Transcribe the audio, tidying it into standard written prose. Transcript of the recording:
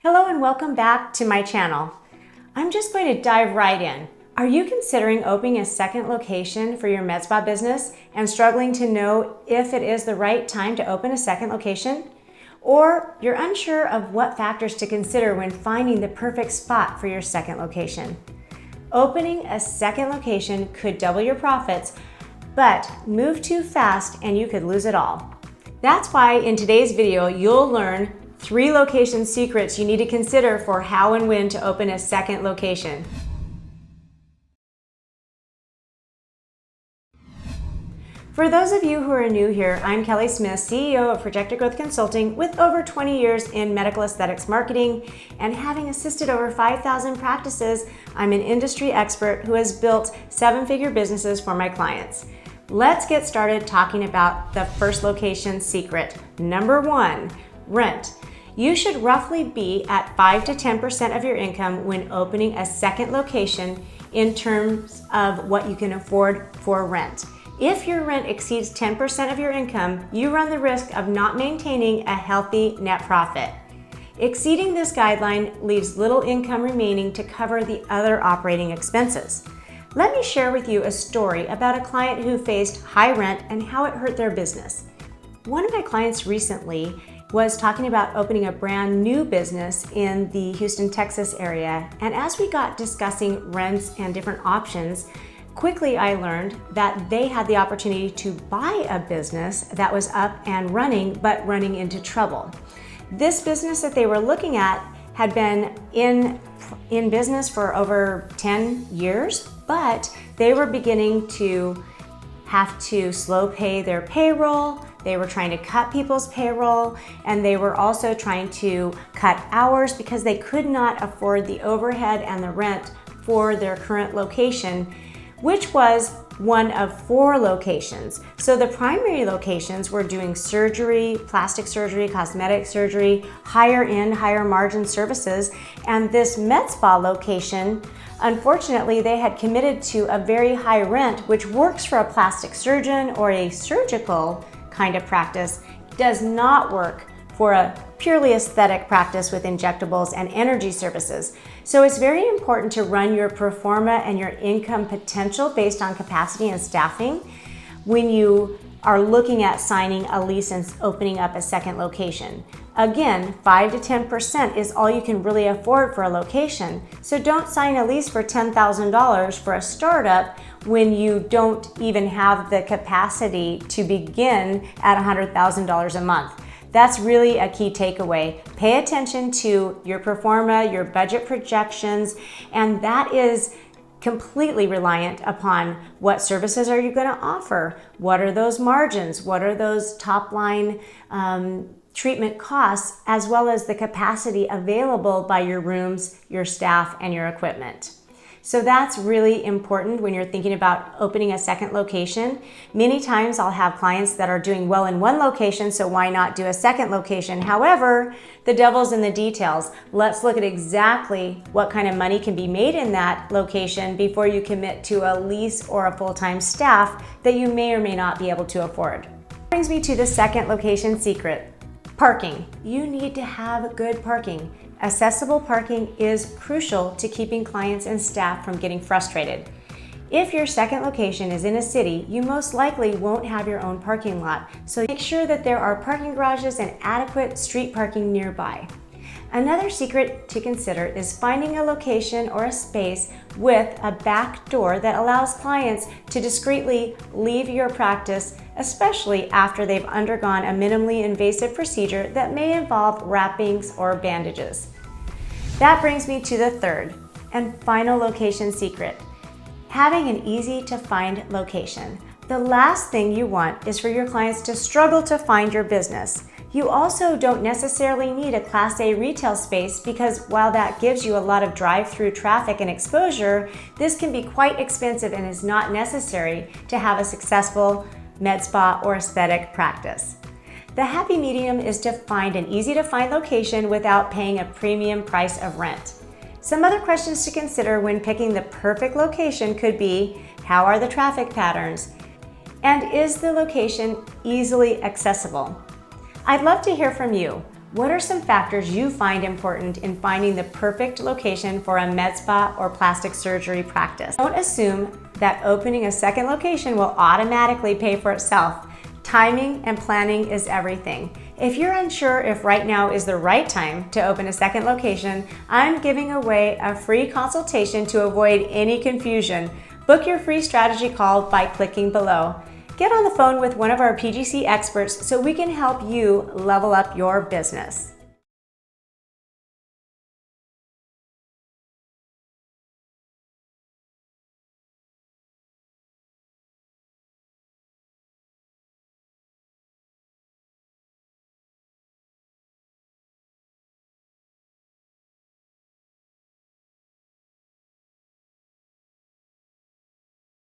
Hello and welcome back to my channel. I'm just going to dive right in. Are you considering opening a second location for your med spa business and struggling to know if it is the right time to open a second location? Or you're unsure of what factors to consider when finding the perfect spot for your second location? Opening a second location could double your profits, but move too fast and you could lose it all. That's why in today's video, you'll learn 3 location secrets you need to consider for how and when to open a second location. For those of you who are new here, I'm Kelly Smith, CEO of Projected Growth Consulting with over 20 years in medical aesthetics marketing, and having assisted over 5,000 practices, I'm an industry expert who has built 7-figure businesses for my clients. Let's get started talking about the first location secret. Number 1, rent. You should roughly be at 5 to 10% of your income when opening a second location in terms of what you can afford for rent. If your rent exceeds 10% of your income, you run the risk of not maintaining a healthy net profit. Exceeding this guideline leaves little income remaining to cover the other operating expenses. Let me share with you a story about a client who faced high rent and how it hurt their business. One of my clients recently was talking about opening a brand new business in the Houston, Texas area. And as we got discussing rents and different options, quickly I learned that they had the opportunity to buy a business that was up and running, but running into trouble. This business that they were looking at had been in business for over 10 years, but they were beginning to have to slow pay their payroll. They were trying to cut people's payroll, and they were also trying to cut hours because they could not afford the overhead and the rent for their current location, which was one of 4 locations. So the primary locations were doing surgery, plastic surgery, cosmetic surgery, higher end, higher margin services. And this med spa location, unfortunately, they had committed to a very high rent, which works for a plastic surgeon or a surgical kind of practice, does not work for a purely aesthetic practice with injectables and energy services. So it's very important to run your pro forma and your income potential based on capacity and staffing when you are looking at signing a lease and opening up a second location. Again, 5 to 10% is all you can really afford for a location. So don't sign a lease for $10,000 for a startup when you don't even have the capacity to begin at $100,000 a month. That's really a key takeaway. Pay attention to your pro forma, your budget projections, and that is completely reliant upon what services are you going to offer? What are those margins? What are those top line treatment costs, as well as the capacity available by your rooms, your staff, and your equipment. So that's really important when you're thinking about opening a second location. Many times I'll have clients that are doing well in one location, so why not do a second location? However, the devil's in the details. Let's look at exactly what kind of money can be made in that location before you commit to a lease or a full-time staff that you may or may not be able to afford. That brings me to the second location secret. Parking. You need to have good parking. Accessible parking is crucial to keeping clients and staff from getting frustrated. If your second location is in a city, you most likely won't have your own parking lot, so make sure that there are parking garages and adequate street parking nearby. Another secret to consider is finding a location or a space with a back door that allows clients to discreetly leave your practice, especially after they've undergone a minimally invasive procedure that may involve wrappings or bandages. That brings me to the third and final location secret: having an easy to find location. The last thing you want is for your clients to struggle to find your business. You also don't necessarily need a Class A retail space because while that gives you a lot of drive-through traffic and exposure, this can be quite expensive and is not necessary to have a successful med spa or aesthetic practice. The happy medium is to find an easy to find location without paying a premium price of rent. Some other questions to consider when picking the perfect location could be: how are the traffic patterns? And is the location easily accessible? I'd love to hear from you. What are some factors you find important in finding the perfect location for a med spa or plastic surgery practice? Don't assume that opening a second location will automatically pay for itself. Timing and planning is everything. If you're unsure if right now is the right time to open a second location, I'm giving away a free consultation to avoid any confusion. Book your free strategy call by clicking below. Get on the phone with one of our PGC experts so we can help you level up your business.